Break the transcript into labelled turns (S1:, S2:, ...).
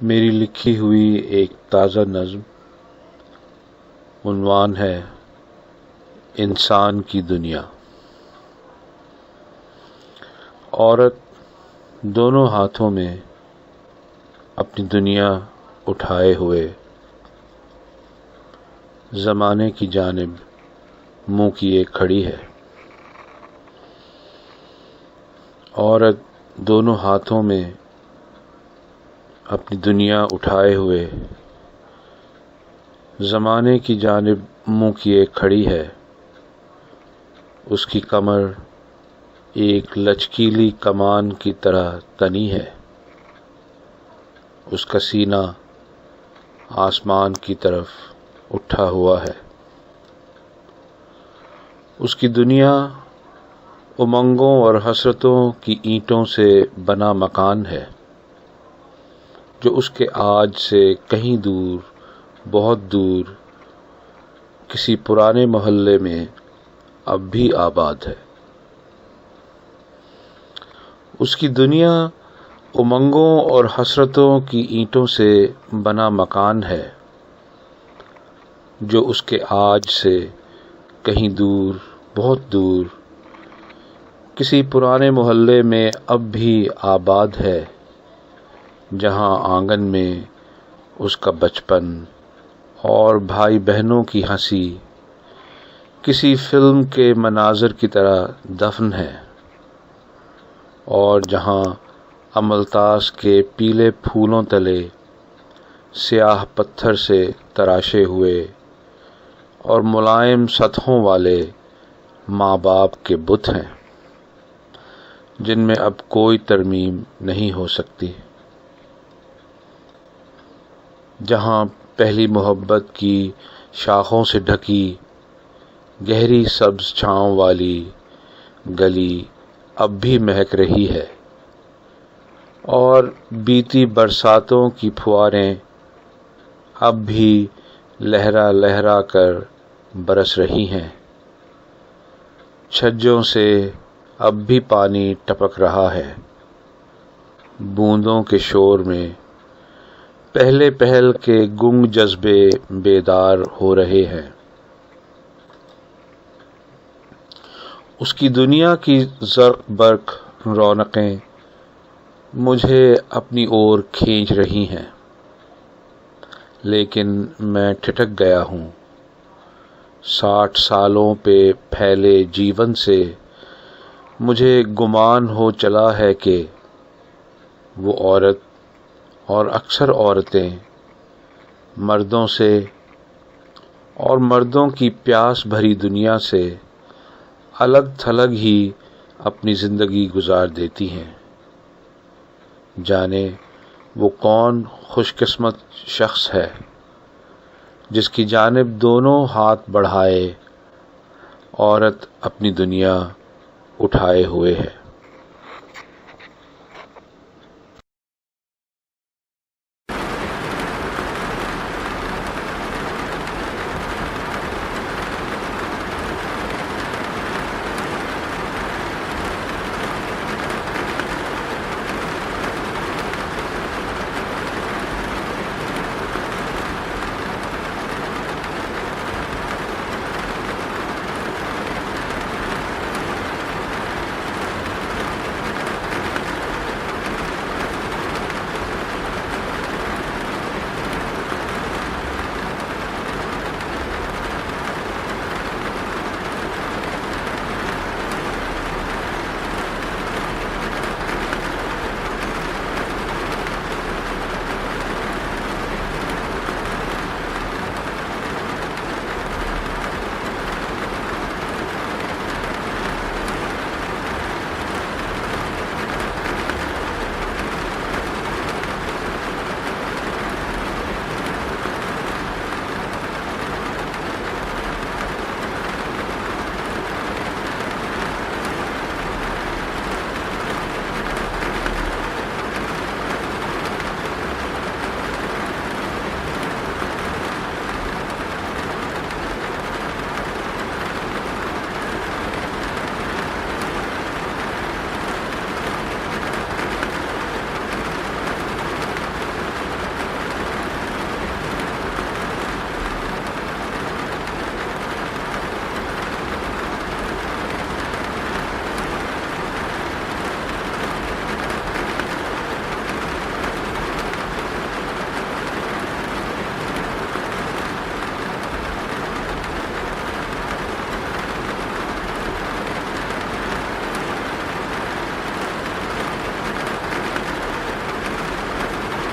S1: میری لکھی ہوئی ایک تازہ نظم، عنوان ہے انسان کی دنیا۔ عورت دونوں ہاتھوں میں اپنی دنیا اٹھائے ہوئے زمانے کی جانب منہ کیے کھڑی ہے۔ عورت دونوں ہاتھوں میں اپنی دنیا اٹھائے ہوئے زمانے کی جانب منہ کیے کھڑی ہے۔ اس کی کمر ایک لچکیلی کمان کی طرح تنی ہے۔ اس کا سینہ آسمان کی طرف اٹھا ہوا ہے۔ اس کی دنیا امنگوں اور حسرتوں کی اینٹوں سے بنا مکان ہے، جو اس کے عاج سے کہیں دور، بہت دور، کسی پرانے محلے میں اب بھی آباد ہے۔ اس کی دنیا امنگوں اور حسرتوں کی اینٹوں سے بنا مکان ہے، جو اس کے عاج سے کہیں دور، بہت دور، کسی پرانے محلے میں اب بھی آباد ہے، جہاں آنگن میں اس کا بچپن اور بھائی بہنوں کی ہنسی کسی فلم کے مناظر کی طرح دفن ہے، اور جہاں املتاس کے پیلے پھولوں تلے سیاہ پتھر سے تراشے ہوئے اور ملائم سطحوں والے ماں باپ کے بت ہیں، جن میں اب کوئی ترمیم نہیں ہو سکتی۔ جہاں پہلی محبت کی شاخوں سے ڈھکی گہری سبز چھاؤں والی گلی اب بھی مہک رہی ہے، اور بیتی برساتوں کی پھواریں اب بھی لہرا لہرا کر برس رہی ہیں۔ چھجوں سے اب بھی پانی ٹپک رہا ہے۔ بوندوں کے شور میں پہلے پہل کے گنگ جذبے بیدار ہو رہے ہیں۔ اس کی دنیا کی زرق برق رونقیں مجھے اپنی اور کھینچ رہی ہیں، لیکن میں ٹھٹک گیا ہوں۔ 60 سالوں پہ پھیلے جیون سے مجھے گمان ہو چلا ہے کہ وہ عورت اور اکثر عورتیں مردوں سے اور مردوں کی پیاس بھری دنیا سے الگ تھلگ ہی اپنی زندگی گزار دیتی ہیں۔ جانے وہ کون خوش قسمت شخص ہے جس کی جانب دونوں ہاتھ بڑھائے عورت اپنی دنیا اٹھائے ہوئے ہے۔